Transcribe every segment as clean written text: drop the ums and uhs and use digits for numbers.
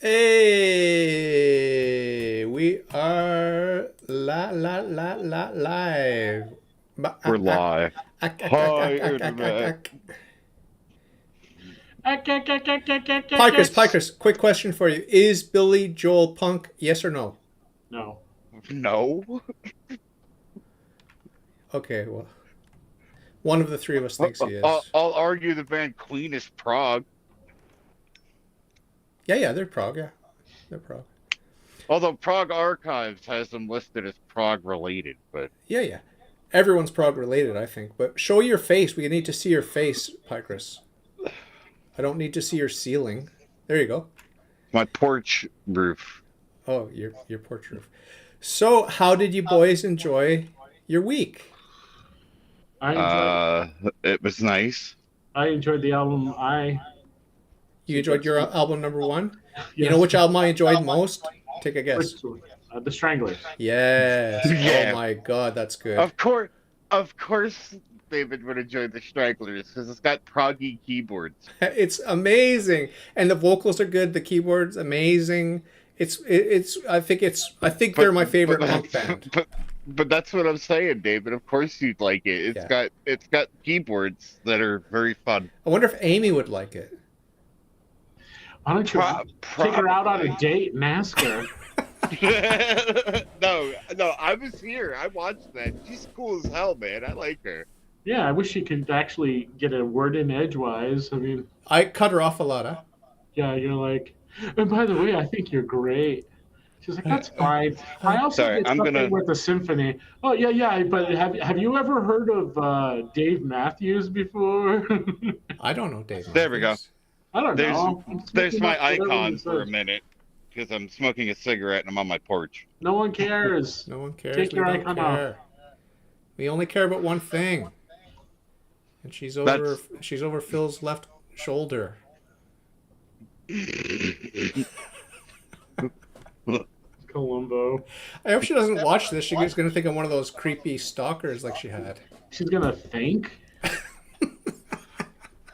Hey, we are live. We're live. Hi, internet. Pikers, quick question for you. Is Billy Joel punk, yes or no? No. No. Okay, well, one of the three of us thinks he is. I'll argue the band Queen is prog. Yeah, they're prog, yeah. They're prog. Although Prog Archives has them listed as prog related, but... Yeah. Everyone's prog related, I think. But show your face. We need to see your face, Pikers. I don't need to see your ceiling. There you go. My porch roof. Oh, your porch roof. So, how did you boys enjoy your week? It was nice. I enjoyed the album. You enjoyed your album number one? Yes. You know which album I enjoyed most? Take a guess. The Stranglers. Yes. Yeah. Oh my God, that's good. Of course, David would enjoy the Stranglers because it's got proggy keyboards. It's amazing, and the vocals are good. The keyboards amazing. I think they're my favorite punk band. But that's what I'm saying, David. Of course you'd like it. It's got keyboards that are very fun. I wonder if Amy would like it. Why don't you take her out on a date and ask her? No, I was here. I watched that. She's cool as hell, man. I like her. Yeah, I wish she could actually get a word in edgewise. I mean, I cut her off a lot, huh? Yeah, you're like, and by the way, I think you're great. She's like, that's fine. I also did something with the symphony. Oh, yeah, but have you ever heard of Dave Matthews before? I don't know Dave Matthews. There we go. I don't know. There's my icon for a minute because I'm smoking a cigarette and I'm on my porch. No one cares. No one cares. Take your icon off. We only care about one thing. And she's over Phil's left shoulder. Columbo. I hope she doesn't watch this. She's going to think I'm one of those creepy stalkers like she had. She's going to think?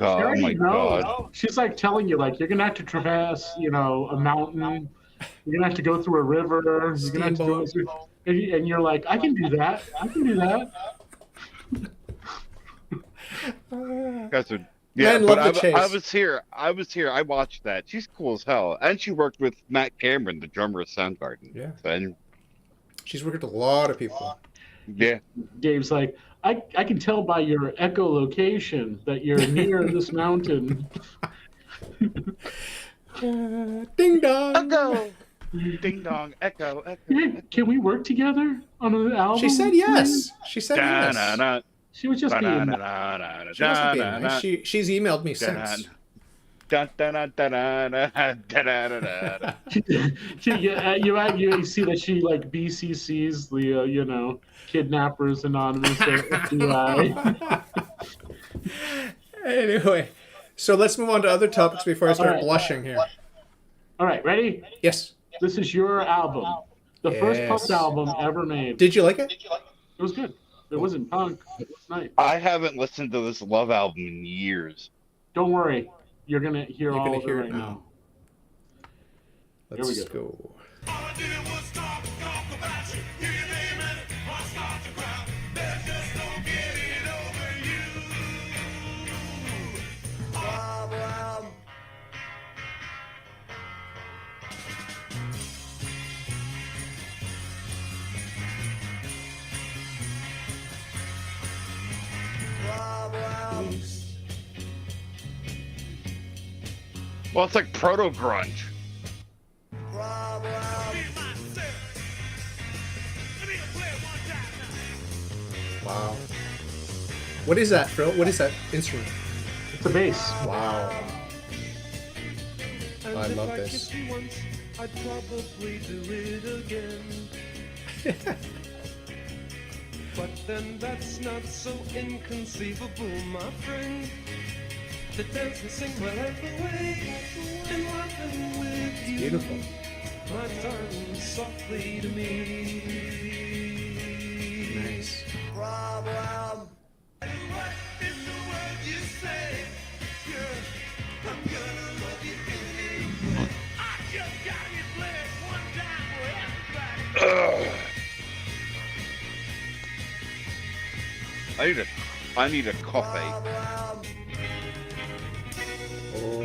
Oh my God. She's like telling you, like, you're going to have to traverse, a mountain. You're going to have to go through a river. You're gonna have to go through, and you're like, I can do that. Yeah, Men but love the chase. I was here. I watched that. She's cool as hell. And she worked with Matt Cameron, the drummer of Soundgarden. Yeah. And she's worked with a lot of people. Yeah. Dave's like, I can tell by your echolocation that you're near this mountain. Ding dong. Echo. Ding dong. Echo. Yeah, can we work together on an album? She said yes. She said yes. She was just being nice. She's emailed me since. You see that she like BCCs the Kidnappers Anonymous FBI. Anyway, so let's move on to other topics before I start blushing here. All right, ready? Yes. This is your album, the first punk album ever made. Did you like it? It was good. It wasn't punk. It was nice. I haven't listened to this Love album in years. Don't worry. You're going to hear all of it right now. Let's go. Well, it's like proto-grunge. Wow. What is that, Phil? What is that instrument? It's a bass. Wow. I love this. I'd probably do it again. But then that's not so inconceivable, my friend. To dance and sing my life away and laughing with you. Beautiful. My darling, softly to me. Nice. What in the world you say? I'm gonna love you, baby. I just I need a coffee. Oh,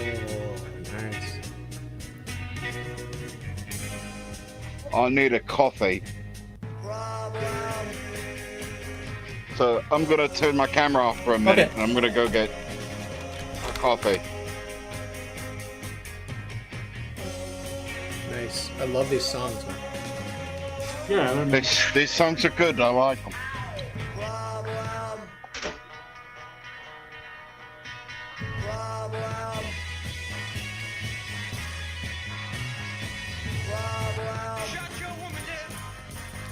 nice. I need a coffee. So I'm gonna turn my camera off for a minute, and I'm gonna go get a coffee. Nice. I love these songs, man. Yeah, These songs are good. I like them.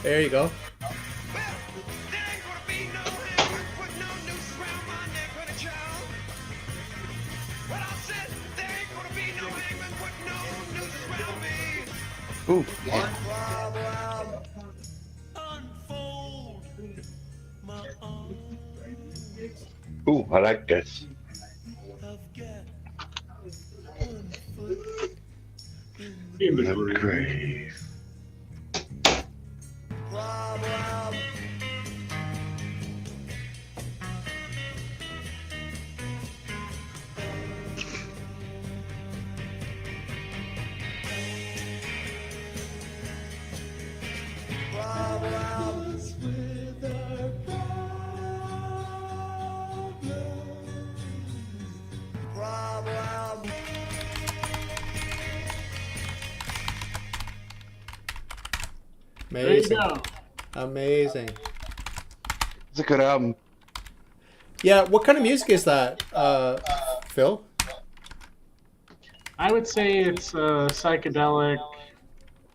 There you go. Ooh, yeah. Ooh, I like this. in the The grave. grave. Amazing. There you go. Amazing. It's a good album. Yeah, what kind of music is that, Phil? I would say it's psychedelic,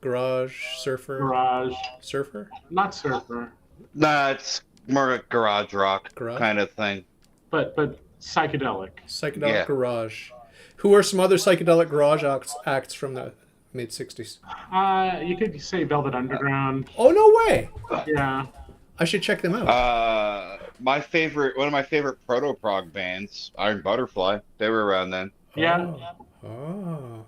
Garage, surfer, garage, surfer? not surfer, Nah, it's more a garage rock Garage? kind of thing. but psychedelic. Psychedelic Yeah. garage. Who are some other psychedelic garage acts from the mid-60s? You could say Velvet Underground. Oh, no way! Yeah. I should check them out. One of my favorite proto-prog bands, Iron Butterfly. They were around then. Yeah. Oh.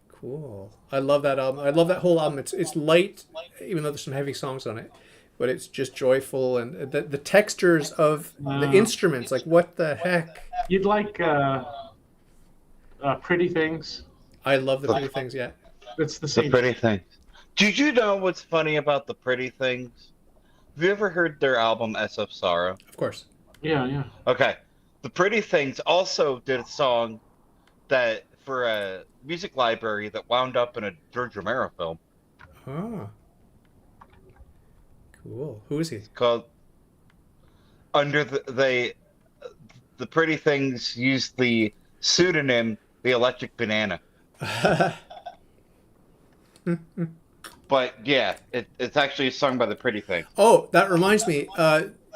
Cool. I love that album. I love that whole album. It's light, even though there's some heavy songs on it. But it's just joyful, and the textures of the instruments, like what the heck? You'd like Pretty Things. I love the pretty things, yeah. It's the The same. Pretty Things. Did you know what's funny about the Pretty Things? Have you ever heard their album S of Sorrow? Of course. Yeah, yeah. Okay. The Pretty Things also did a song that for a music library that wound up in a George Romero film Ah. Cool. Who is he? called the Pretty Things used the pseudonym The Electric Banana. But yeah, it's actually a song by the Pretty Things. Oh, that reminds me.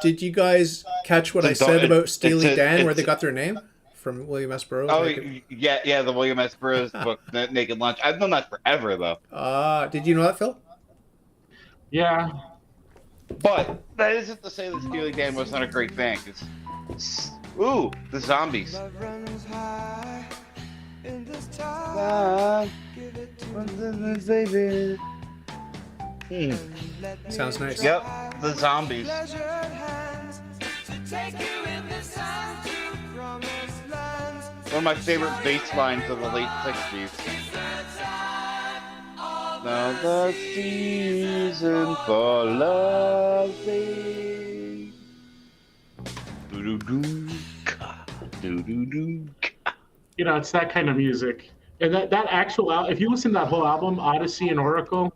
Did you guys catch what I said about Steely Dan, where they got their name? From William S. Burroughs? Oh, yeah, the William S. Burroughs book, Naked Lunch. I've known that forever, though. Did you know that, Phil? Yeah. But that isn't to say that Steely Dan was not a great band. Ooh, the Zombies. Sounds nice. Yep, the Zombies. One of my favorite bass lines of the late 60s. Now the season for loving. You know, it's that kind of music. And that actual album, if you listen to that whole album, Odyssey and Oracle,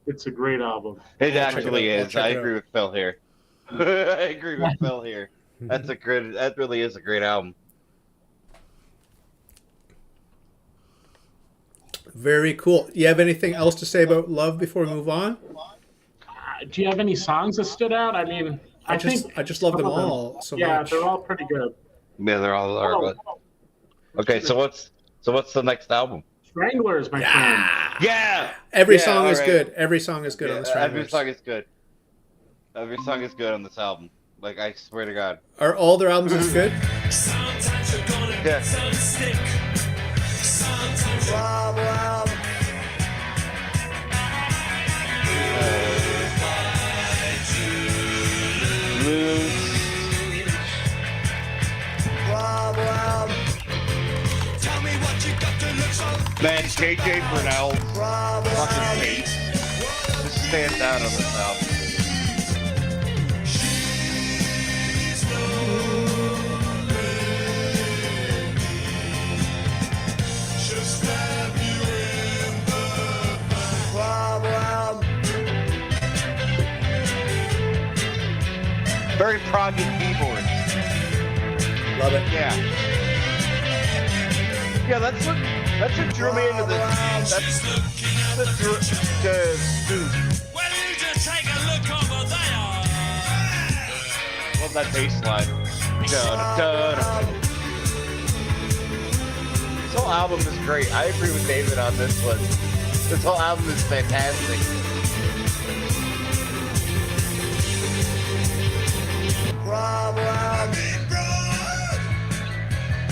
it's a great album. It I'll check it actually out. I'll is. check I it agree out. with Phil here. I agree with Phil here. That really is a great album. Very cool. You have anything else to say about Love before we move on? Do you have any songs that stood out? I mean, I think I just love them some of all so yeah, much. they're all pretty good. Yeah, they're all are. Oh, Okay, so what's the next album? Stranglers, my friend. Yeah. Every Yeah, song is alright. good. Every song is good on the Every Stranglers. song is good. Every song is good on this album. Like, I swear to God. Are all their albums as good? Yeah. Man, J.J. Burnel's fucking bass just stands out on this album. Very proggy keyboards. Love it. Yeah. Yeah, that's what drew me into this. That's what drew. Well, you just take a look over there. Love that bass line. This whole album is great. I agree with David on this one. This whole album is fantastic.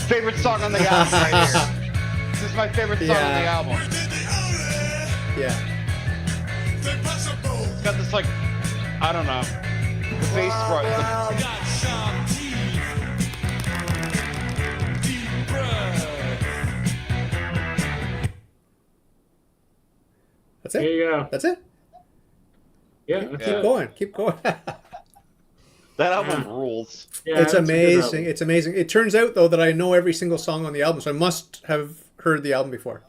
Favorite song on the album right here. This is my favorite song on the album. Yeah. It's got this like, I don't know, the bass part. Got sharp teeth, deep breath. That's it? There you go. That's it? Yeah, Keep that's it. going. Keep going. That album rules. Yeah, It's that's a good amazing. album. It's amazing. It turns out, though, that I know every single song on the album, so I must have heard the album before.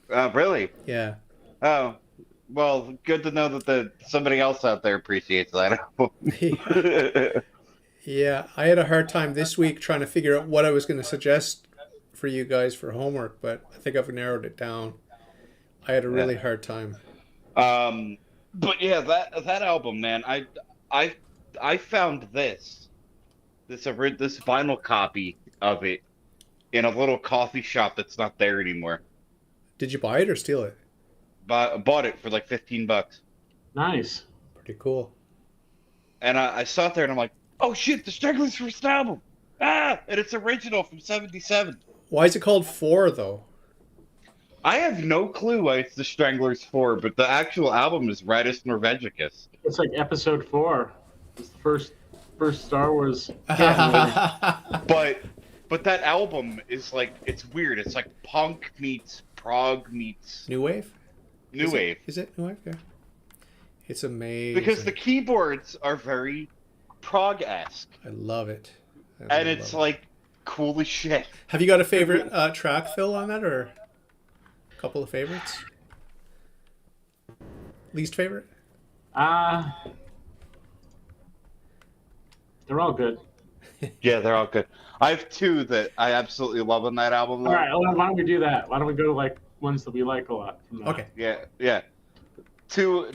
Really? Yeah. Oh, well, good to know that somebody else out there appreciates that album. Yeah, I had a hard time this week trying to figure out what I was going to suggest for you guys for homework, but I think I've narrowed it down. I had a really hard time. But yeah, that album, man, I found this vinyl copy of it in a little coffee shop that's not there anymore. Did you buy it or steal it? Bought it for like $15. Nice. Pretty cool. And I saw it there and I'm like, oh shit, the Stranglers' first album. And it's original from '77. Why is it called 4, though? I have no clue why it's the Stranglers 4, but the actual album is Rattus Norvegicus. It's like episode 4. It's the first Star Wars. But that album is like, it's weird. It's like punk meets prog meets New Wave? new wave. Is it New Wave? Yeah. It's amazing. Because the keyboards are very prog-esque. I love it. And it's like cool as shit. Have you got a favorite track, Phil, on that, or a couple of favorites? Least favorite? They're all good. Yeah, they're all good. I have two that I absolutely love on that album. All right, well, why don't we do that? Why don't we go to like ones that we like a lot? From that? Okay. Yeah. Two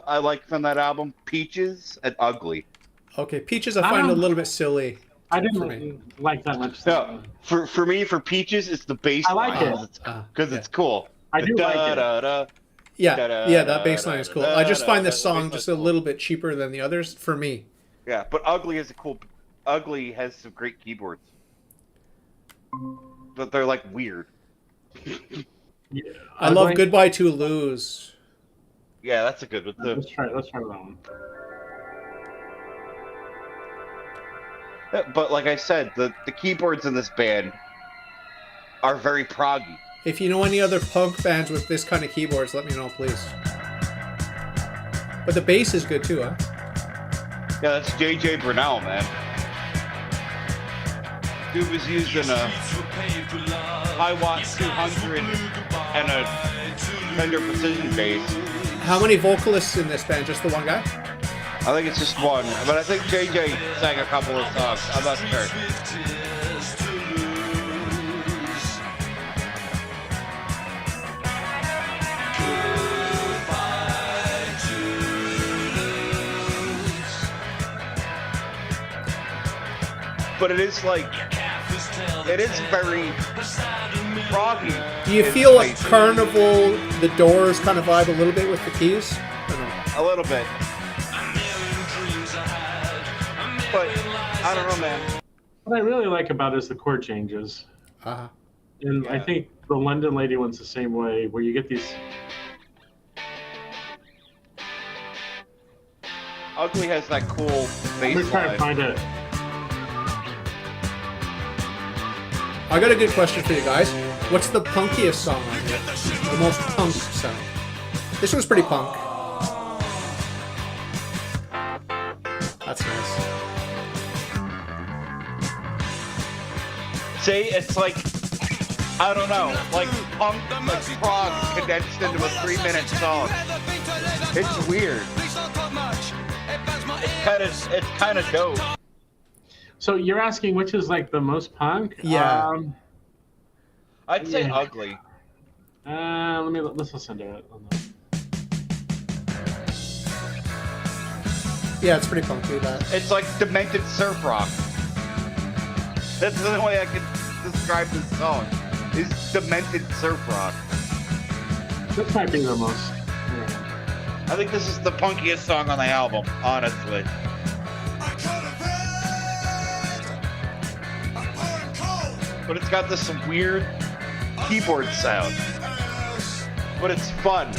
I like from that album: Peaches and Ugly. Okay, Peaches I find a little bit silly. I for me. didn't like that much. No, for me, for Peaches, it's the bass I like line. it. Because it's cool. I do like it. Yeah, that bass line is cool. I just find this song just a little bit cheaper than the others for me. Yeah, but Ugly has some great keyboards. But they're like weird. Yeah, I love Goodbye to Lose. Yeah, that's a good one too. Let's try that one. Yeah, but like I said, the keyboards in this band are very proggy. If you know any other punk bands with this kind of keyboards, let me know, please. But the bass is good too, huh? Yeah, that's J.J. Burnel, man. Dude was using a high watt 200 and a Fender Precision bass. How many vocalists in this band? Just the one guy? I think it's just one, but I think J.J. sang a couple of songs. I'm not sure. But it is like, it is very proggy. Do you feel like Carnival, The Doors kind of vibe a little bit with the keys? A little bit. But I don't know, man. What I really like about it is the chord changes. Uh-huh. And I think the London Lady one's the same way, where you get these. Ugly has that cool I'm bass trying to line. find it. I got a good question for you guys. What's the punkiest song on here? The most punk sound? This one's pretty punk. That's nice. See, it's like, I don't know, like punk, like prog condensed into a 3-minute song. It's weird. It's kind of dope. So you're asking which is like the most punk? Yeah. I'd say ugly. Let's listen to it. Yeah, it's pretty punky. That. It's like demented surf rock. That's the only way I could describe this song. Is demented surf rock. This might be the most. I think this is the punkiest song on the album, honestly. But it's got this weird keyboard sound. But it's fun.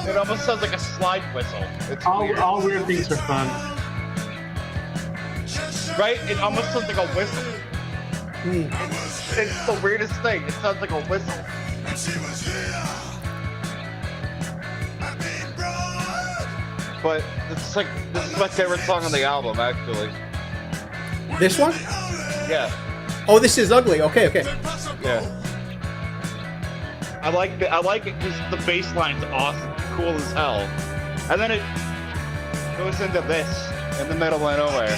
It almost sounds like a slide whistle. It's weird. All weird things are fun. Right? It almost sounds like a whistle. It's the weirdest thing. It sounds like a whistle. But it's like, this is my favorite song on the album, actually. This one? Yeah. Oh, this is ugly. Okay. Yeah. I like it because the bass line's awesome, cool as hell. And then it goes into this in the middle of nowhere.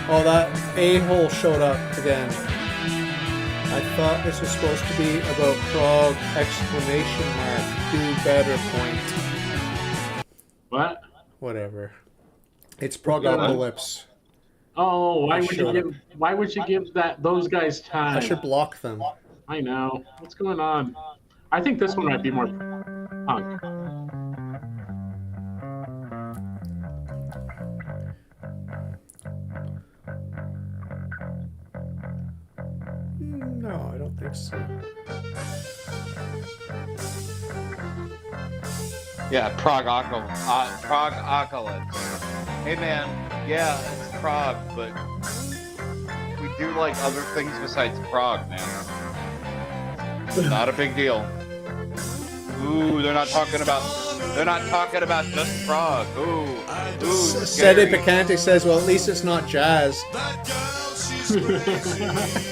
Oh, that a-hole showed up again. I thought this was supposed to be about Prog! ! Do better point. What? Whatever. It's Prog-apocalypse. Oh, why would you give those guys time? I should block them. I know. What's going on? I think this one might be more punk. No, I don't think so. Yeah, Prog-apocalypse. Hey man, yeah, it's Prog, but we do like other things besides Prog, man. Not a big deal. Ooh, they're not talking about just Prog. Ooh, Sede Picante says, well, at least it's not jazz.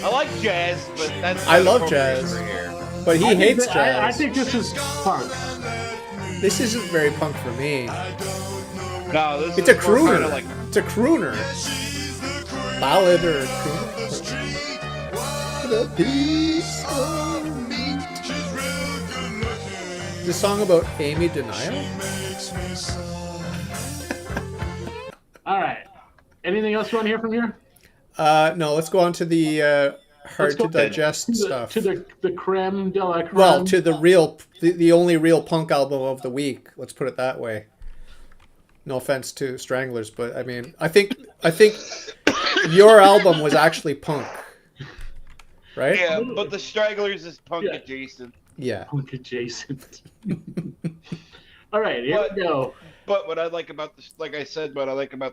I like jazz, but that's I love jazz, but he hates jazz. I think this is punk. This isn't very punk for me. No, this It's is a crooner. Like, it's a crooner. Ballad or crooner. The piece of meat. The song about Amy Denial? All right. Anything else you want to hear from here? No, let's go on to the hard to digest stuff. To the creme de la creme. Well, to the only real punk album of the week. Let's put it that way. No offense to Stranglers, but I mean, I think your album was actually punk, right? yeah, but the Stranglers is punk adjacent. Yeah. Punk adjacent. All right, here we go. But what I like about the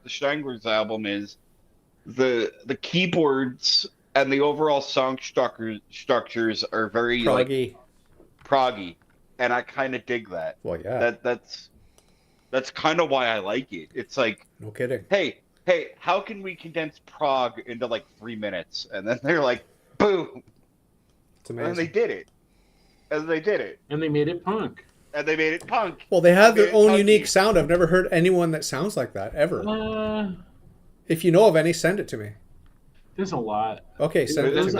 Stranglers album is the keyboards and the overall song structures are very proggy, and I kind of dig that. Well, yeah. That's kind of why I like it. It's like, no kidding. Hey, how can we condense Prog into like 3 minutes? And then they're like, boom. It's amazing. And they did it. And they made it punk. Well, they have their own unique sound. I've never heard anyone that sounds like that ever. If you know of any, send it to me. There's a lot. Okay, send it to me.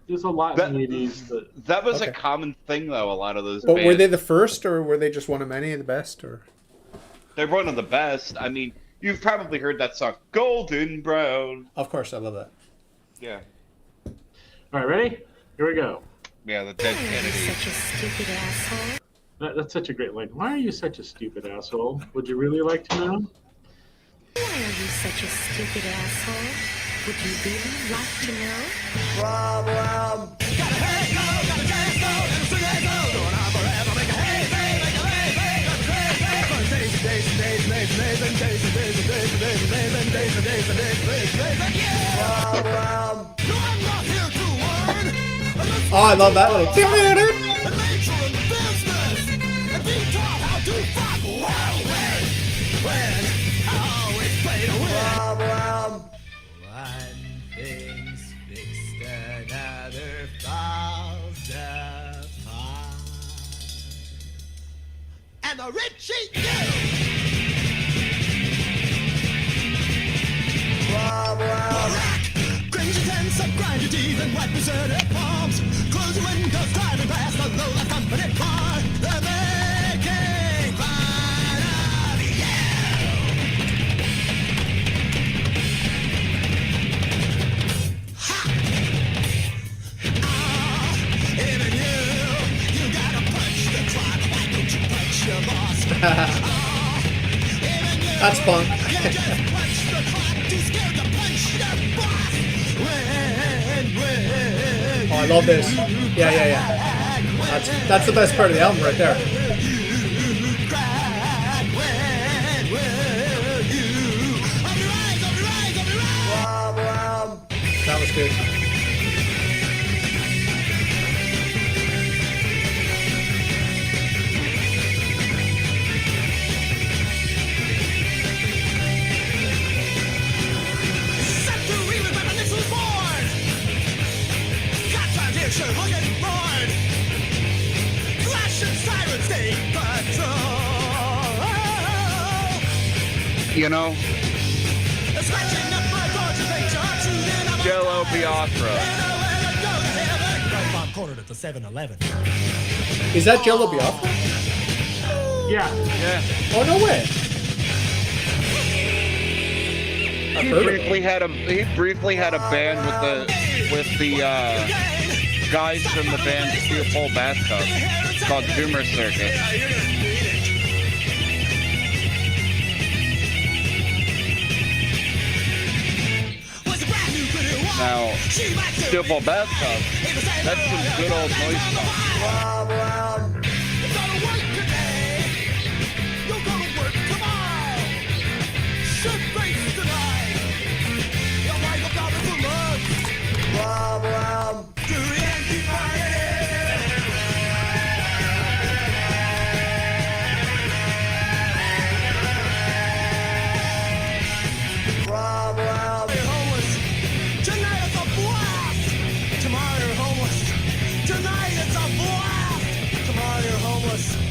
There's a lot in the 80s. That was a common thing, though, a lot of those But bands. were they the first, or were they just one of many, the best? Or They're one of the best. I mean, you've probably heard that song, Golden Brown. Of course, I love that. Yeah. All right, ready? Here we go. Yeah, the Dead Kennedys. Such a stupid asshole. That's such a great line. Why are you such a stupid asshole? Would you really like to know? Why are you such a stupid asshole? Would you really like to know? Problem. Oh, I love that little. Problem. One thing's fixed, another falls apart. And the rich eat you. Cringe and subgrind your teeth and wipe your dirty palms. Close your windows, driving past the low-life company car. They're making fun of you. Ha! Even you gotta punch the clock. Why don't you punch your boss? That's punk. You just punch the clock, too scared to punch your boss. Oh, I love this. Yeah. That's the best part of the album right there. That was good. Looking bored. Flashing sirens take control. You know, Scratching up my gorgeous picture, shooting up Jello Biafra. my cornered at the 7-Eleven. Is that Jello Biafra? Yeah. Yeah. Oh, no way. I've heard of it. He briefly had a band with the guys from the band Steel Pole Bathtub called Zoomer Circus. Now, Steel Pole Bathtub, that's some good old noise stuff.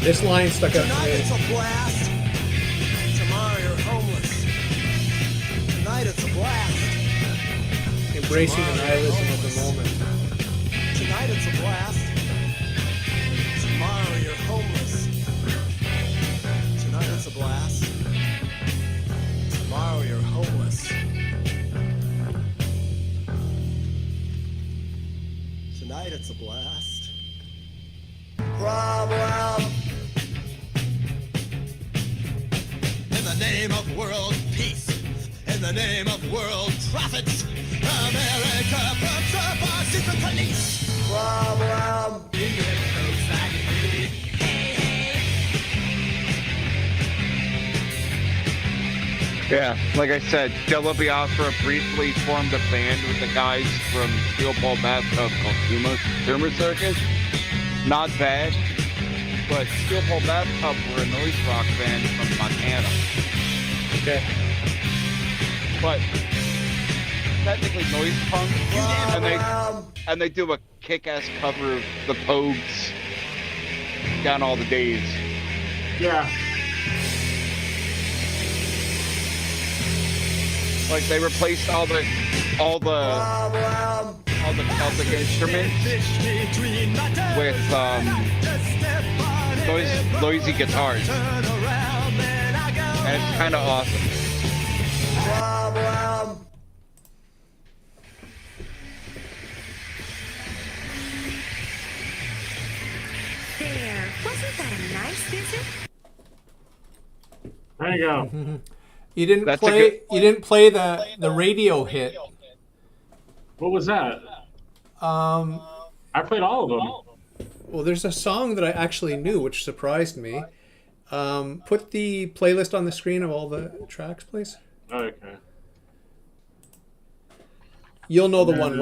This line stuck out to Tonight it's me. a blast. Tomorrow you're homeless. Tonight it's a blast. Embracing the nihilism of the moment. Tonight it's a blast. Tomorrow you're homeless. Tonight it's a blast. Tomorrow you're homeless. Tonight it's a blast. Problem. In the name of world peace, in the name of world profits, America puts up our secret police. Problem. Yeah, like I said, Jello Biafra briefly formed a band with the guys from Steel Pole Bathtub called Zoomer Circus. Not bad, but Steel Pole Bathtub were a noise rock band from Montana. Okay. But technically noise punk, and they do a kick-ass cover of the Pogues, Down All the Days. Yeah. Like they replaced all the Celtic instruments with noisy guitars, and it's kind of awesome. There, wasn't that a nice visit? There you go. You didn't That's play. You didn't play the radio hit What was that? I played all of them. Well, there's a song that I actually knew, which surprised me. Put the playlist on the screen of all the tracks, please. Okay. You'll know the one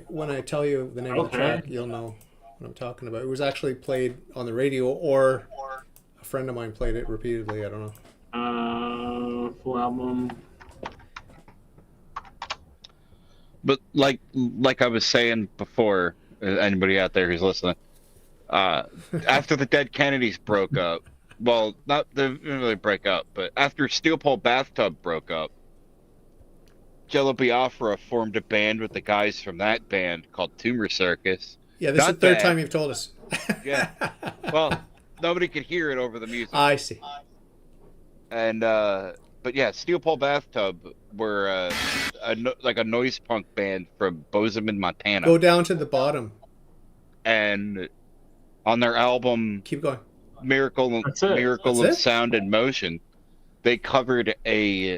when I tell you the name of the track. You'll know what I'm talking about. It was actually played on the radio, or a friend of mine played it repeatedly. I don't know. Full album. But like I was saying before, anybody out there who's listening, after the Dead Kennedys broke up, well, they didn't really break up, but after Steel Pole Bathtub broke up, Jello Biafra formed a band with the guys from that band called Tumor Circus. Yeah, this is the third time you've told us. Yeah. Well, nobody could hear it over the music. I see. And but yeah, Steel Pole Bathtub were like a noise punk band from Bozeman, Montana. Go down to the bottom. And on their album, keep going. Miracle of Sound and Motion, they covered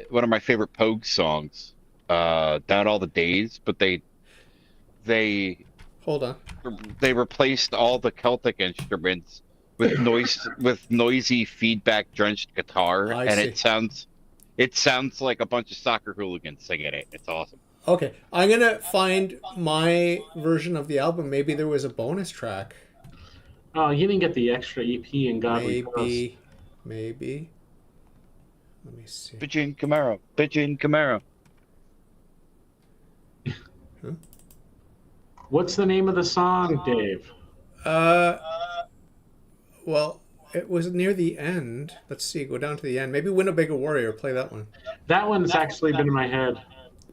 one of my favorite Pogue songs, Down All the Days, but they hold on. They replaced all the Celtic instruments with noisy feedback drenched guitar, it sounds like a bunch of soccer hooligans singing it. It's awesome. Okay, I'm gonna find my version of the album. Maybe there was a bonus track. Oh, you didn't get the extra EP in God We Trust. Maybe. Let me see. Pigeon Camaro. Huh? What's the name of the song, Dave? Well, it was near the end. Let's see. Go down to the end. Maybe Winnebago Warrior. Play that one. That one's actually been in my head.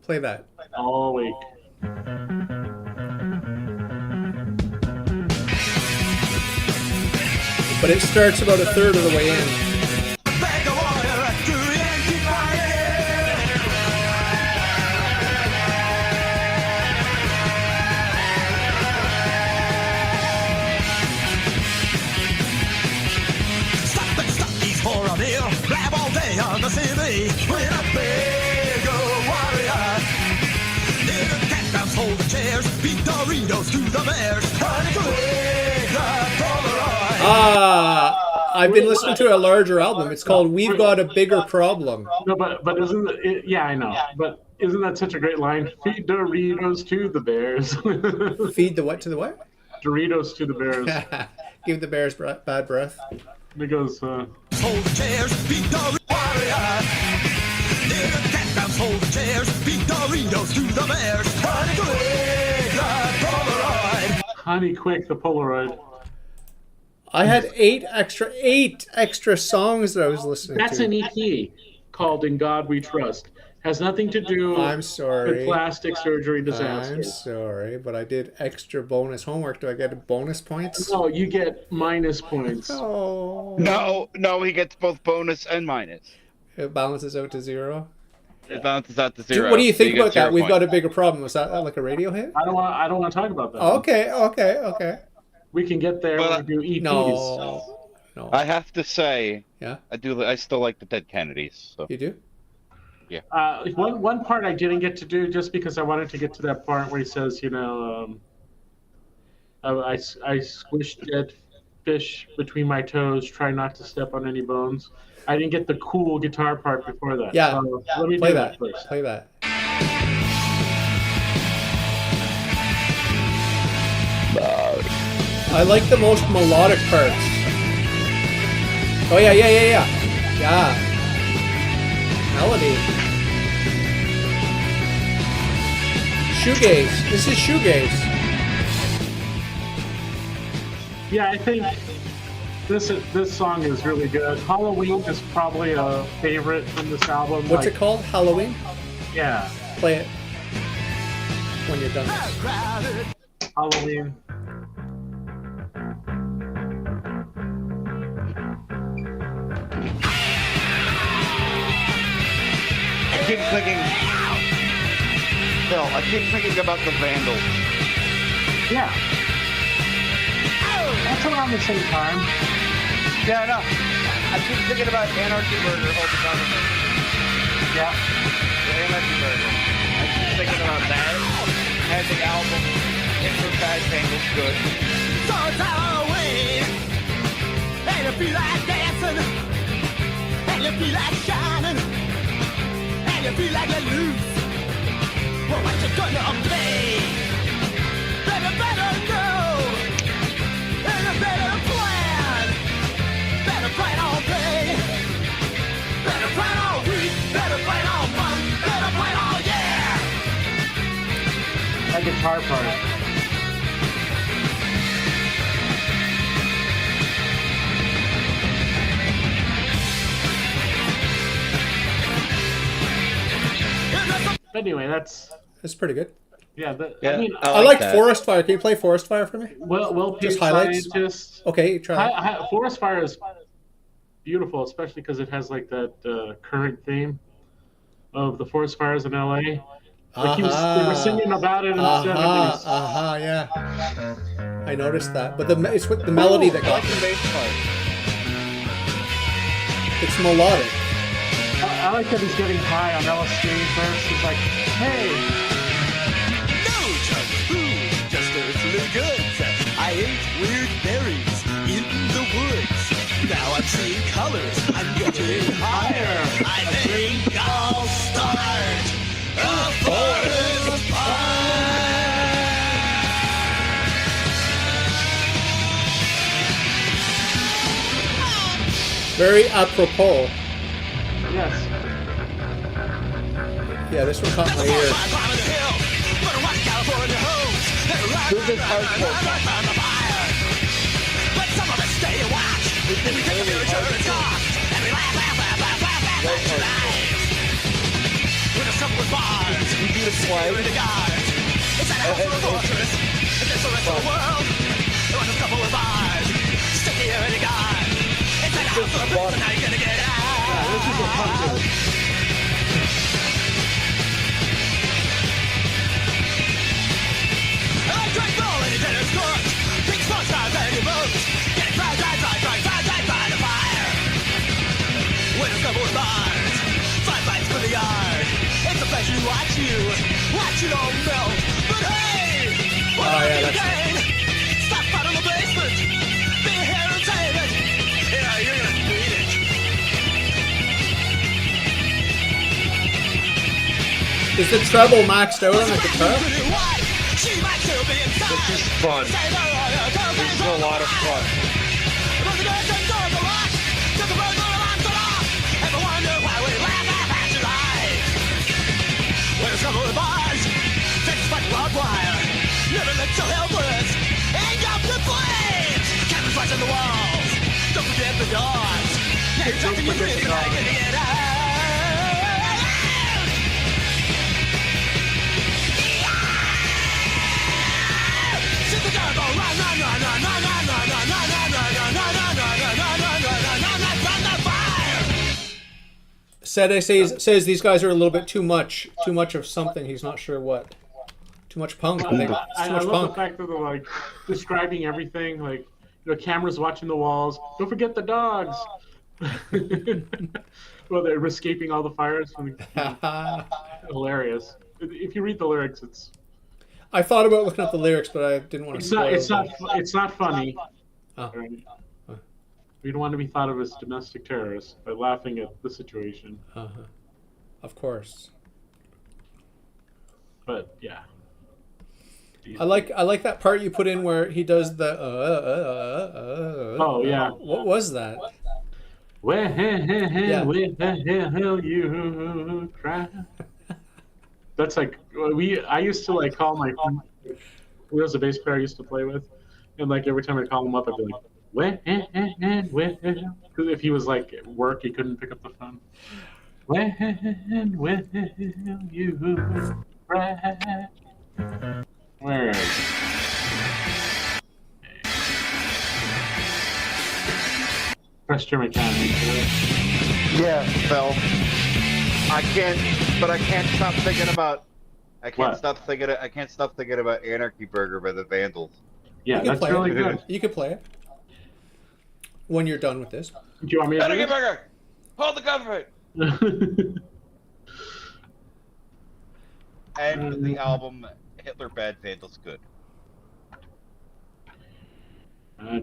Play that. All week. But it starts about a third of the way in. Blab all day on the city with a big old warrior. Little cat bounce, hold the chairs, beat Doritos to the bears. I've been listening to a larger album. It's called We've Got a Bigger Problem. No, but isn't it, yeah, I know. But isn't that such a great line? Feed Doritos to the bears. Feed the what to the what? Doritos to the bears. Give the bears bad breath. Because hold the chairs, beat Doritos warrior. Little cat bounce, hold the chairs, beat Doritos to the bears. Honey Quick, the Polaroid. I had eight extra songs that I was listening That's to. an EP called In God We Trust. Has nothing to do with plastic surgery disasters. I'm sorry, but I did extra bonus homework. Do I get bonus points? No, you get minus points. Oh. No, he gets both bonus and minus. It balances out to zero? It balances out to zero. What do you think about that? We've got a bigger problem. Was that like a radio hit? I don't want to talk about that. Okay. We can get there when we do EPs. No. I have to say, yeah, I still like the Dead Kennedys. So. You do? Yeah. One part I didn't get to do just because I wanted to get to that part where he says, I squished dead fish between my toes, try not to step on any bones. I didn't get the cool guitar part before that. Yeah. So let me play do that first. Play that. I like the most melodic parts. Oh yeah. Yeah. Melody. Shoegaze. This is shoegaze. Yeah, I think this song is really good. Halloween is probably a favorite from this album. What's it called? Halloween? Yeah. Play it when you're done. Halloween. I keep thinking about the Vandals. Yeah. That's around the same time. Yeah, I know. I keep thinking about Anarchy Burger all the time. Yeah. The Anarchy Burger. I keep thinking about that. And the album, in for bad tangles, good. So it's Halloween, and you feel like dancing, and you feel like shining, and you feel like you're loose. Well, what you gonna be? Better know, and a better plan. Better plan on play, better plan on week, better plan on fun, better plan on yeah. That guitar part. Anyway, that's pretty good. yeah. Yeah, I mean, I liked that. Forest Fire. Can you play Forest Fire for me? well-paid Just highlights? scientists. Okay, try. Forest Fire is beautiful, especially because it has like that current theme of the forest fires in LA. Like they were singing about it in the 70s. Yeah. I noticed that, but it's with the melody that got me. It's melodic. I like that he's getting high on LSD first. He's like, hey. No junk food, just earthly goods. I ate weird berries in the woods. Now I'm seeing colors, I'm getting higher. I think I'll start a forest fire. Very apropos. Yes. Yeah, this one caught my ear. Who's this hardcore? But some of us stay and watch. And we take a few insurance costs. And we laugh. When the trouble with bars, You do the slide. security guards. It's an house for a fortress. Against the rest of the world. There was a couple of bars. Security guards. It's an house for a fortress. Now you're gonna get out. This is a punk. I drank all in tennis courts. Big sports cars and your boats. Getting fried by the fire. Winners come with bars. Five bites for the yard. It's a pleasure to watch it all melt. But hey, what do you gain? Stop out in the basement. Be here and save it. Yeah, you're gonna need it. Is the treble maxed out on the guitar? She might still be inside. This is fun. This is a lot of fun. Never look so helpless. Hang up the flames. Cameras watching the walls. Don't forget the doors. Now you're trapped in your dreams and now you're gonna get out. Sit the dog, run, run, run, run, run, run, run, run, run, run, run, run, run, run, run, run, fire. Sede says these guys are a little bit too much of something. He's not sure what. Too much punk. I think it's too much love punk. the fact that they're like describing everything, like cameras watching the walls. Don't forget the dogs. Well, they're escaping all the fires. Hilarious. If you read the lyrics, it's. I thought about looking up the lyrics, but I didn't want to. It's not funny. Oh. Right? We don't want to be thought of as domestic terrorists by laughing at the situation. Of course. But yeah. I like that part you put in where he does the. Oh yeah. What was that? Where the hell you cry? That's like I used to like call my friend. There was a bass player I used to play with, and like every time I call him up, I'd be like, where? Because if he was like at work, he couldn't pick up the phone. Where you cry? Where is it? Press German Academy. Yeah, Phil. I can't stop thinking about. I can't stop thinking about Anarchy Burger by the Vandals. Yeah, that's really good. You can play it when you're done with this. Do you want me to do Anarchy it? Burger, hold the government. And the album Hitler bad, Vandals good?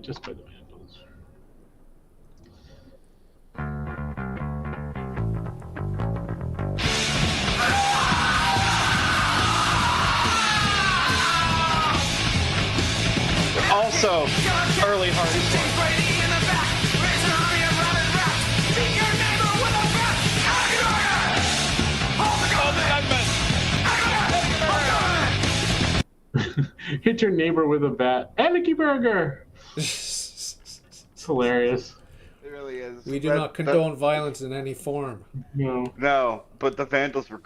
Just by the Vandals. Also, early hardest one. Hit your neighbor with a bat. Anarchy burger. It's hilarious. It really is. We do not condone violence in any form. No. No, but the Vandals are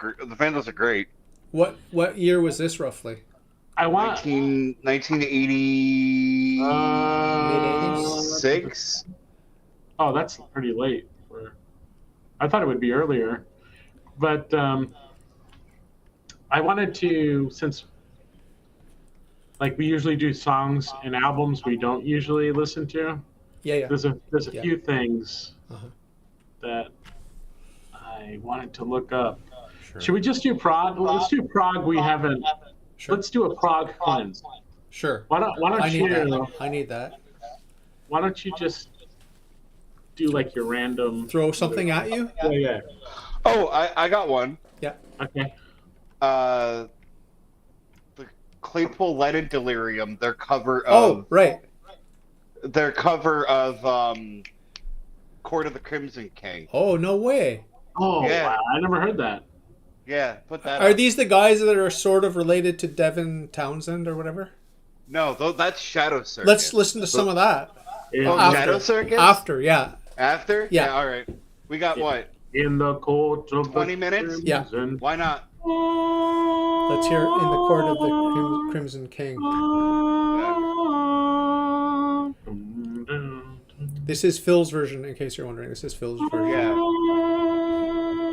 great. What year was this roughly? I want 1986. Oh, that's pretty late. I thought it would be earlier, but I wanted to, since like we usually do songs and albums we don't usually listen to. Yeah. There's a few things that I wanted to look up. Sure. Should we just do prog? Let's do prog. We haven't. Sure. Let's do a prog cleanse. Sure. Why don't I need that. Why don't you just do like your random Throw something at you? Yeah. Oh, I got one. Yeah. Okay. The Claypool Lennon Delirium. Their cover of. Oh, right. Their cover of Court of the Crimson King. Oh, no way. Oh, Yeah. wow. I never heard that. Yeah, put that. Are up. these the guys that are sort of related to Devin Townsend or whatever? No, that's Shadow Circus. Let's listen to some of that. Oh, After. Shadow Circus? After, yeah. After? Yeah. All right. We got what? In the court of 20 minutes? Yeah. Why not? Let's hear In the Court of the Crimson King. This is Phil's version, in case you're wondering. This is Phil's version. Yeah.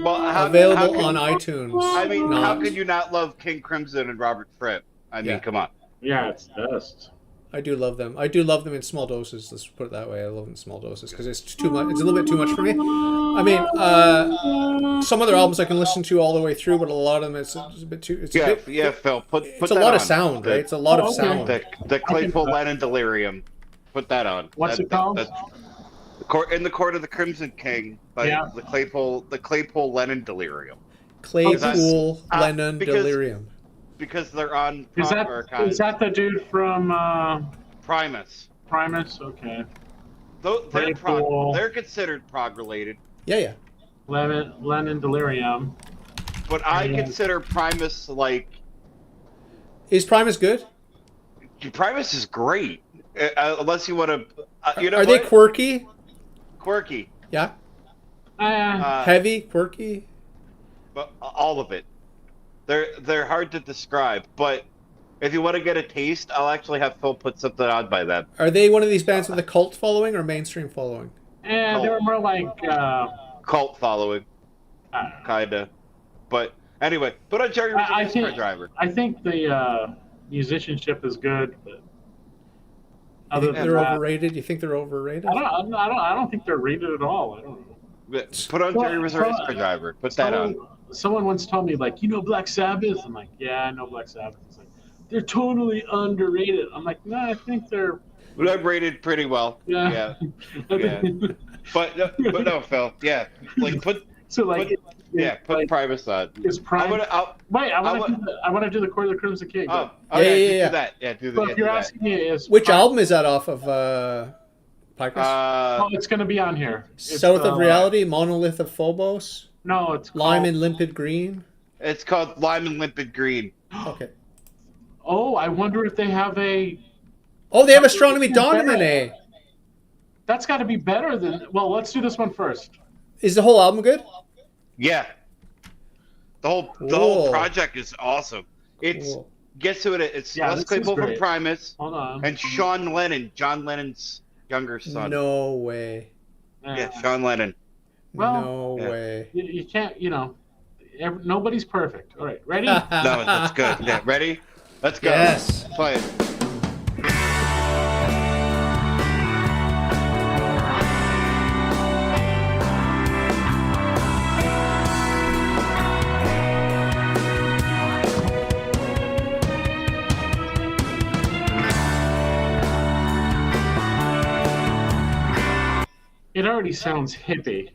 Well, Available on iTunes. I mean, how could you not love King Crimson and Robert Fripp? I mean, come on. Yeah, it's best. I do love them. I do love them in small doses. Let's put it that way. I love them in small doses because it's too much. It's a little bit too much for me. I mean, some other albums I can listen to all the way through, but a lot of them it's a bit too. It's Yeah, a bit, Phil. Put it's a that lot on. of sound, right? It's a lot of sound. The Claypool Lennon Delirium. Put that on. What's it called? In the Court of the Crimson King by the Claypool Lennon Delirium. Claypool Lennon because- Delirium. Because they're on Is Prog that Archives. the dude from Primus. Primus? Okay. They're considered prog related. Yeah. Lennon Delirium. But I consider Primus like. Is Primus good? Primus is great. Unless you want to. Are they quirky? Quirky. Yeah. Uh, Heavy, quirky. But all of it. They're hard to describe, but if you want to get a taste, I'll actually have Phil put something on by them. Are they one of these bands with a cult following or mainstream following? and they were more like. Cult following. Kinda. But anyway, put on Jerry Reservoir Driver. I think the musicianship is good, but. You think they're overrated? You think they're overrated? I don't think they're rated at all. I don't know. Put on Jerry Reservoir Driver. Put that on. Someone once told me, like, you know Black Sabbath? I'm like, yeah, I know Black Sabbath. It's like, they're totally underrated. I'm like, no, I think they're rated pretty well. Yeah. But no, Phil. Yeah, like put Primus on. Is Primus? I want to do the Court of the Crimson King. Yeah. Do that. Yeah, do that. But if you're asking me, is which album is that off of? Podcast? It's going to be on here. South of Reality, Monolith of Phobos. No, it's called... Lime and Limpid Green. It's called Lime and Limpid Green. Okay. Oh, I wonder if they have a. Oh, they have Astronomy Domine. That's got to be better than. Well, let's do this one first. Is the whole album good? Yeah. The whole project is awesome. Gets to it. It's Les Claypool from Primus. Hold on. And Sean Lennon, John Lennon's younger son. No way. Yeah, Sean Lennon. Well, no way. You can't. Nobody's perfect. All right, ready? No, that's good. Yeah, ready? Let's go. Yes. Play it. It already sounds hippie,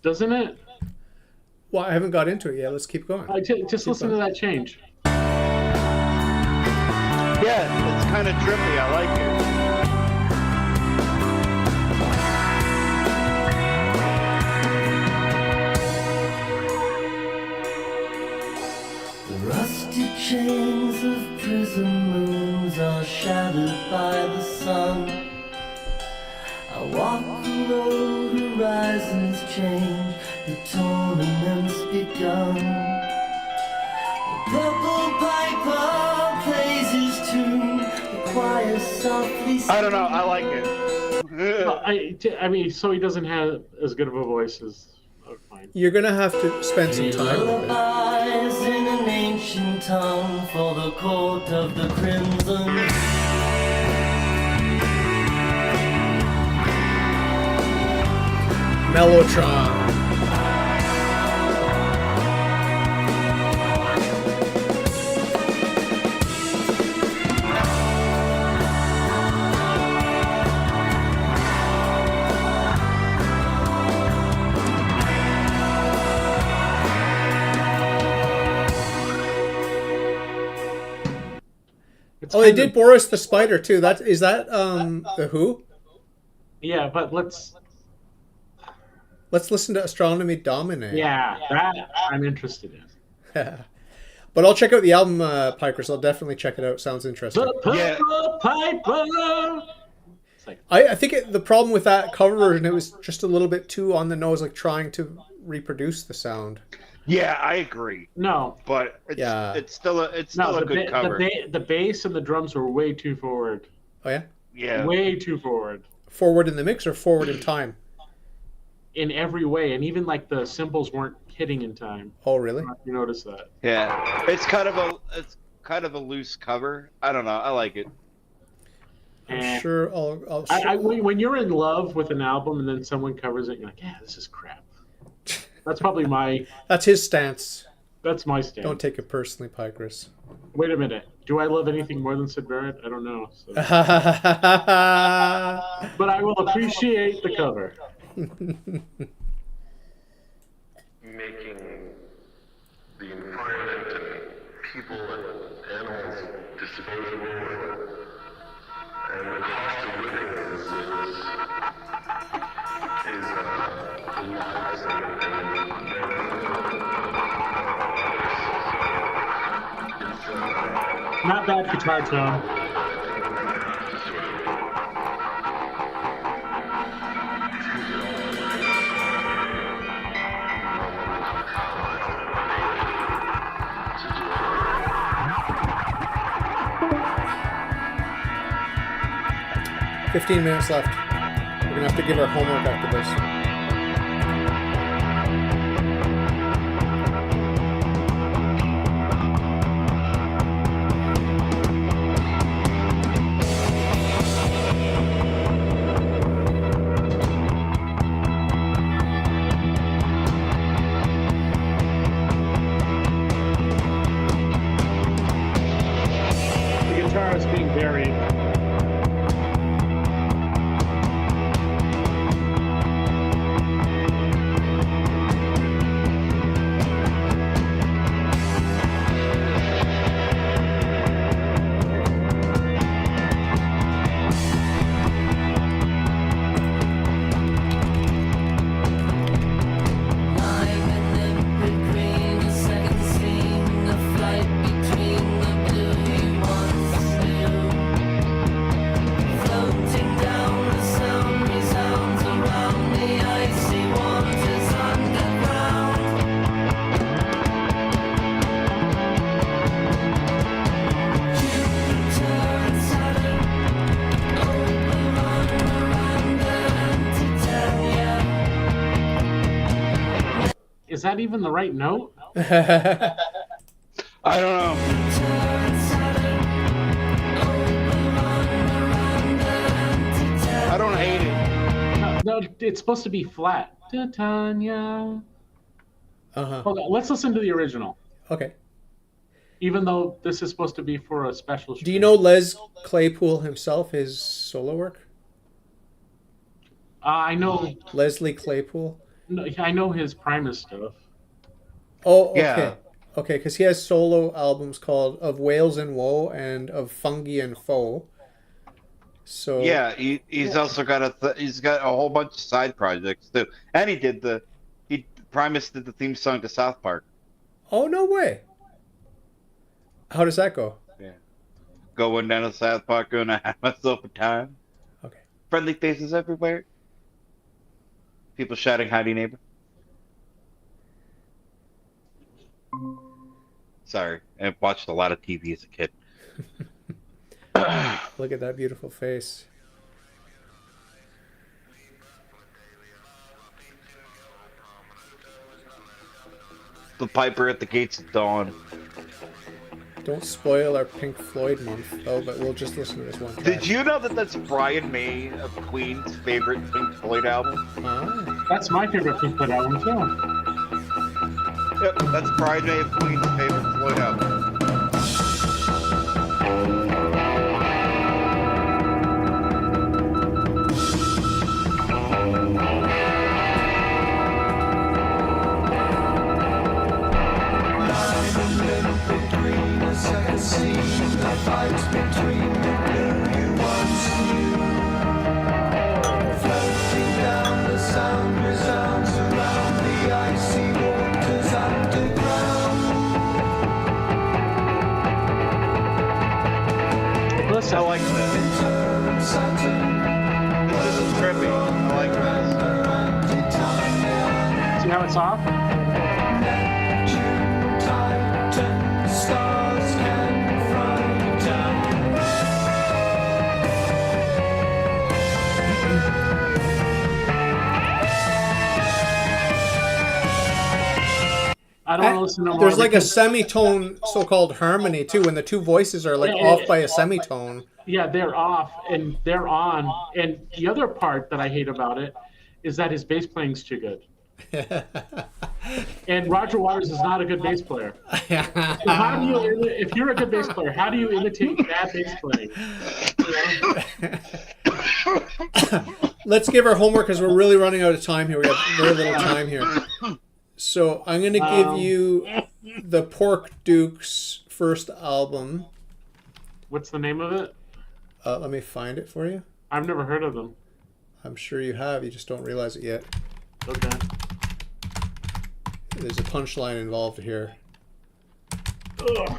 doesn't it? Well, I haven't got into it yet. Let's keep going. Just listen to that change. Yeah, it's kind of trippy. I like it. The rusty chains of prison moons are shattered by the sun. I walk the road, horizons change, the tournament's begun. The purple piper plays his tune, the choir softly sings. I don't know. I like it. I mean, so he doesn't have as good of a voice as. Oh, fine. You're gonna have to spend some time with it. Lullabies in an ancient tongue for the court of the crimson. Mellotron. It's Oh, they kind did of- Boris the Spider too. Is that the Who? Yeah, but let's. Let's listen to Astronomy Domine. Yeah, that I'm interested in. But I'll check out the album, Pikers. I'll definitely check it out. Sounds interesting. The Purple Piper. It's like, I think the problem with that cover version, it was just a little bit too on the nose, like trying to reproduce the sound. Yeah, I agree. no, But it's still a good cover. the bass and the drums were way too forward. Oh yeah, Yeah. Way too forward forward in the mix or forward in time? in every way, and even like the cymbals weren't hitting in time. Oh really? You notice that? Yeah. It's kind of a loose cover. I don't know. I like it. I'm And sure I'll when you're in love with an album and then someone covers it, you're like, yeah, this is crap. That's probably That's his stance. that's my stand. Don't take it personally, Pikers. Wait a minute. Do I love anything more than Sid Barrett? I don't know. So. But I will appreciate the cover. Making the environment and people and animals disposable, and the cost of living is rising, and Not bad guitar tone. It's 15 minutes left. We're gonna have to give our homework after this. The guitar is being buried. Is that even the right note? I don't know. I don't hate it. No, it's supposed to be flat. Titania. Uh-huh. Hold on, let's listen to the original. Okay. Even though this is supposed to be for a special Do you know Les Claypool himself, his solo work? I know. Leslie Claypool. No, I know his Primus stuff. Oh, okay. Yeah. Okay, because he has solo albums called Of Whales and Woe and Of Fungi and Foe. So Yeah, he's also got he's got a whole bunch of side projects too, and Primus did the theme song to South Park. Oh, no way. How does that go? Yeah, going down to South Park, gonna have myself a time. Okay. Friendly faces everywhere. People shouting, "Howdy, neighbor." Sorry, I watched a lot of TV as a kid. Look at that beautiful face. The Piper at the Gates of Dawn. Don't spoil our Pink Floyd month, though, but we'll just listen to this one. Did you know that that's Brian May of Queen's favorite Pink Floyd album? Ah. That's my favorite Pink Floyd album too. Yep, that's Brian May of Queen's favorite Floyd album. I like this. This is Preppie. I like this. See how it's off? I don't listen to more. There's like a semitone, so-called harmony too, when the two voices are like off by a semitone. Yeah, they're off and they're on. And the other part that I hate about it is that his bass playing's too good. And Roger Waters is not a good bass player. So how do you, if you're a good bass player, how do you imitate bad bass playing? Let's give our homework because we're really running out of time here. We have very little time here. So I'm going to give you the Pork Dukes' first album. What's the name of it? Let me find it for you. I've never heard of them. I'm sure you have. You just don't realize it yet. Okay. There's a punchline involved here. Ugh.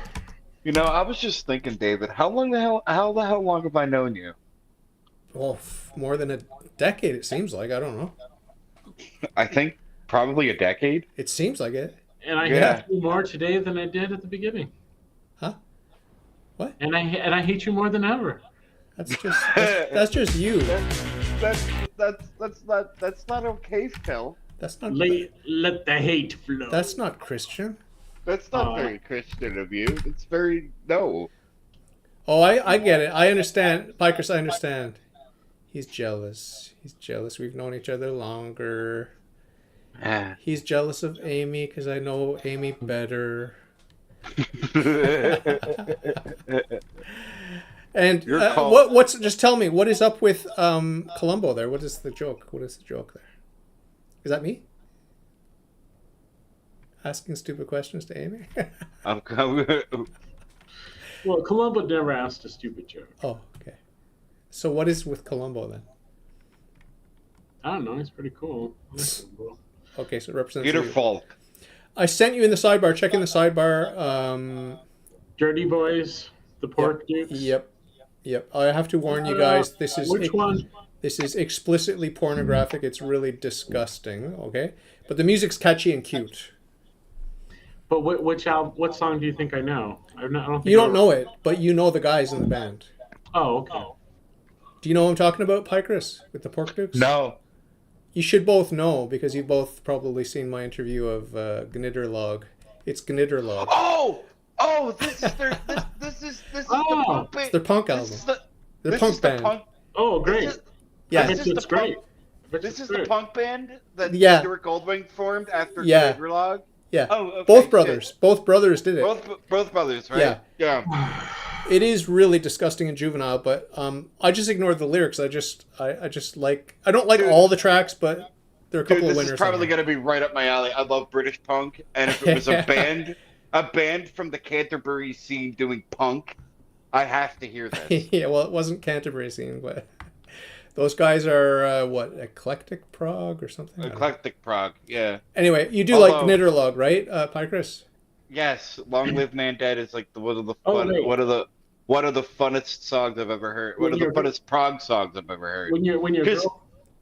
You know, I was just thinking, David, how the hell long have I known you? Well, more than a decade, it seems like. I don't know. I think probably a decade. It seems like it. And I hate you more today than I did at the beginning. Huh? What? And I hate you more than ever. That's just you. That's not okay, Phil. That's not. Let the hate flow. That's not Christian. That's not very Christian of you. It's very no. Oh, I get it. I understand, Pikers. I understand. He's jealous. He's jealous. We've known each other longer. He's jealous of Amy because I know Amy better. And what's just tell me what is up with Columbo there? What is the joke? What is the joke there? Is that me? Asking stupid questions to Amy? Well, Columbo never asked a stupid joke. Oh, okay. So what is with Columbo then? I don't know. He's pretty cool. Okay, so it represents Peter Falk. I sent you in the sidebar. Check in the sidebar. Dirty Boys, the Pork Dukes. Yep. I have to warn you guys. This is which one? This is explicitly pornographic. It's really disgusting. Okay, but the music's catchy and cute. But what song do you think I know? I don't think you don't know it, but you know the guys in the band. Oh, okay. Do you know what I'm talking about, Pikers, with the Pork Dukes? No. You should both know because you've both probably seen my interview of Gnitterlog. It's Gnitterlog. This is the punk band. It's their punk album. Their punk band. Oh, great. Yeah, it's great. This is the punk band that Stuart Goldwing formed after Gnitterlog? Yeah. Oh, okay, both brothers. Shit. Both brothers did it. Both brothers, right? Yeah. it is really disgusting and juvenile, but I just ignored the lyrics. I just like, I don't like all the tracks, but there are a couple of winners. This is probably going to be right up my alley. I love British punk, and if it was a band from the Canterbury scene doing punk, I have to hear this. Yeah, well, it wasn't Canterbury scene, but those guys are what, eclectic prog or something? Eclectic prog, yeah. Anyway, you do like Nidderlog, right, Pychris? Yes, Long Live Man Dead is like one of the funnest songs I've ever heard. One of the funnest prog songs I've ever heard.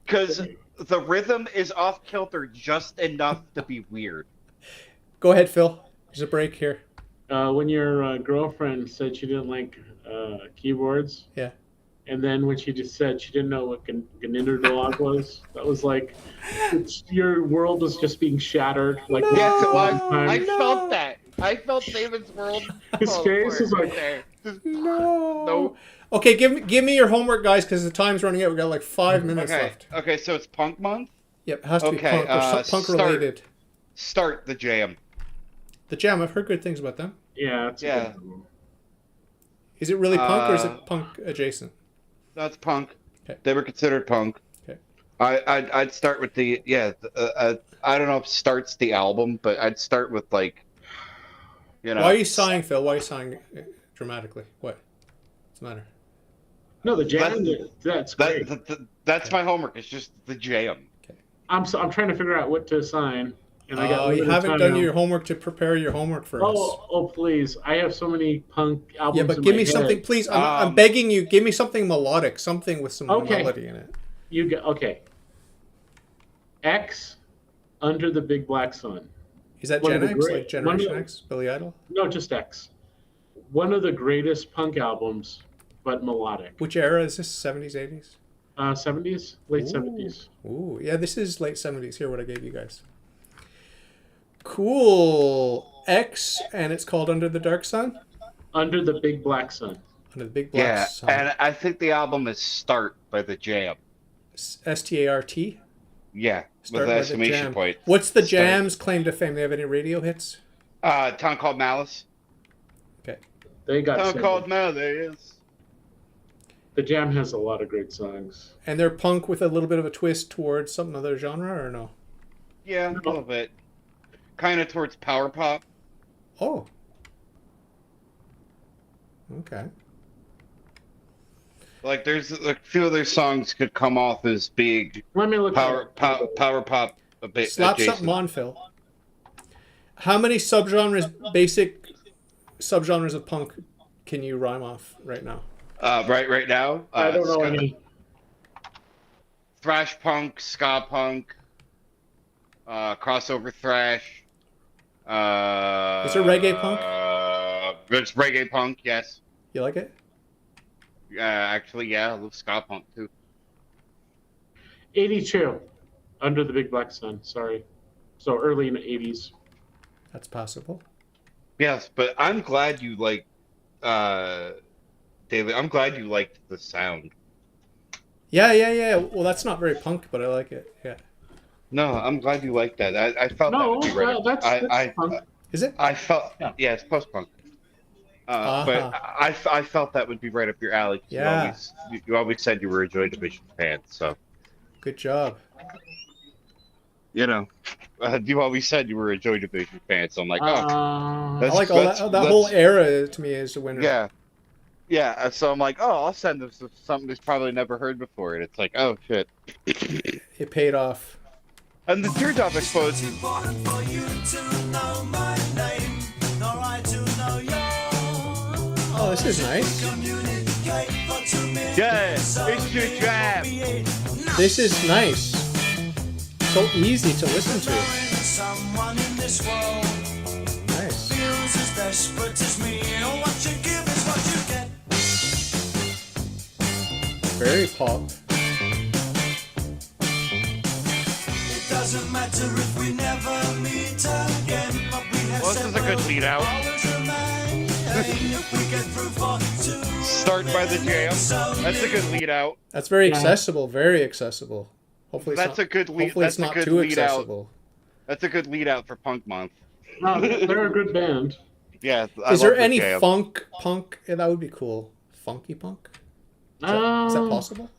Because the rhythm is off kilter just enough to be weird. Go ahead, Phil. There's a break here. When your girlfriend said she didn't like keyboards, yeah, and then when she just said she didn't know what Gninderdog was, that was like your world was just being shattered. Like yes, it was. I felt that. I felt David's world. His face was like, no. Okay, give me your homework, guys, because the time's running out. We got like 5 minutes left. Okay, so it's punk month. Yep, it has to be punk or punk related. Start the Jam. The Jam. I've heard good things about them. Yeah. Yeah. Is it really punk or is it punk adjacent? No, it's punk. Okay. They were considered punk. Okay. I'd start with the I don't know if starts the album, but I'd start with like. You know. Why are you sighing, Phil? Why are you sighing dramatically? What's the matter? No, the Jam. That's great. That's my homework. It's just the Jam. Okay. I'm trying to figure out what to assign. And you haven't done your homework to prepare your homework for us. Oh, please! I have so many punk albums. Yeah, but give me something, please. I'm begging you. Give me something melodic, something with some melody in it. You get X, Under the Big Black Sun. Is that Gen X, like Generation X, Billy Idol? No, just X. One of the greatest punk albums, but melodic. Which era is this? 70s, 80s? 70s, late 70s. Ooh, yeah, this is late 70s. Here, what I gave you guys. Cool. X, and it's called Under the Dark Sun? Under the Big Black Sun. Under the Big Black Sun. Yeah, and I think the album is Start by the Jam. S-T-A-R-T? Yeah, Start with the exclamation point. What's the Jam's claim to fame? They have any radio hits? Town Called Malice. Okay. They got Town Called Malice. The Jam has a lot of great songs. And they're punk with a little bit of a twist towards some other genre, or no? Yeah, a little bit. Kind of towards power pop. Oh. Okay. Like, there's a few of their songs could come off as big. Let me look power pop a bit. Slap adjacent. something on, Phil. How many basic subgenres of punk can you rhyme off right now? Right now? I don't know any. Thrash punk, ska punk, crossover thrash. Is there reggae punk? There's reggae punk, yes. You like it? Actually, yeah, I love ska punk too. 82, Under the Big Black Sun. Sorry, so early in the 80s. That's possible. Yes, but I'm glad you like, David. I'm glad you liked the sound. Yeah. Well, that's not very punk, but I like it. Yeah. No, I'm glad you liked that. I felt that would be right. That's punk. Is it? I felt, yeah, it's post punk. But I felt that would be right up your alley. Yeah. You always said you were a Joy Division fan, so. Good job. You know, you always said you were a Joy Division fan, so I'm like, I like all that whole era to me is a winner. Yeah. So I'm like, I'll send them something he's probably never heard before, and it's like, oh shit. It paid off. And the teardrop explodes. Oh, this is nice. Yeah, it's your trap. This is nice. So easy to listen to. Nice. Very pop. Doesn't matter if we never meet again, but we have Well, this is a good lead out. Start by the Jam. That's a good lead out. That's very accessible. Very accessible. Hopefully, that's a good lead. Hopefully, it's not too accessible. That's a good lead out for Punk Month. No, they're a good band. Yeah. Is there any funk punk? Yeah, that would be cool. Funky punk? Is that possible?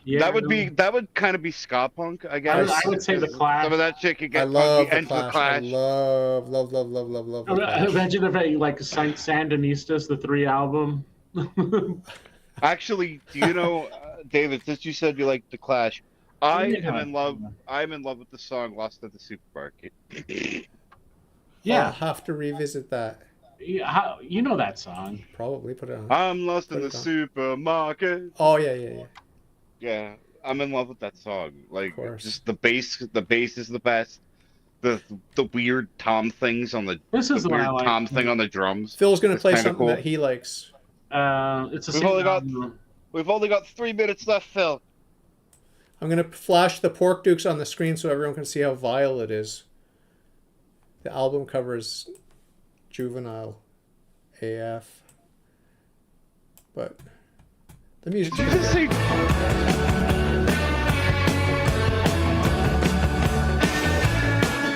Yeah, That would kind of be ska punk, I guess. I would say the Clash. Some of that shit could get I love funky. the Clash. I love the Clash. Imagine if I like Sandinistas, the 3 album. Actually, do you know, David? Since you said you like the Clash, I'm in love with the song "Lost at the Supermarket." Yeah, I'll have to revisit that. Yeah, you know that song. Probably put it on. I'm lost in the supermarket. Oh yeah. Yeah, I'm in love with that song. Like, Of course. just the bass is the best. The weird tom things on the This is the the one weird I like. tom thing on the drums. Phil's gonna It's play kinda something cool. that he likes. It's a We've only got- album. We've only got 3 minutes left, Phil. I'm gonna flash the Pork Dukes on the screen so everyone can see how vile it is. The album cover is juvenile AF, but the music's pretty good.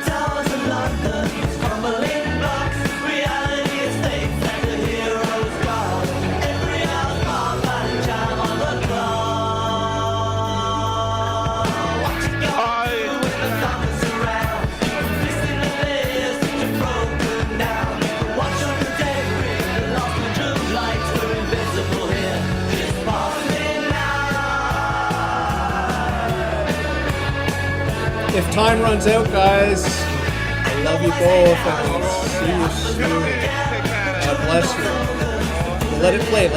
Towers of London, crumbling blocks, reality estates and the hero's gone. Every hour's marked by the jam on the clock. Watch it go when the thunder surrounds, twisting the layers to broken down. Watch on the debris, the lost in true lights, we're invisible here, just passing now. If time runs out, guys, I love you both and I'll see you soon. God bless you. Let it play.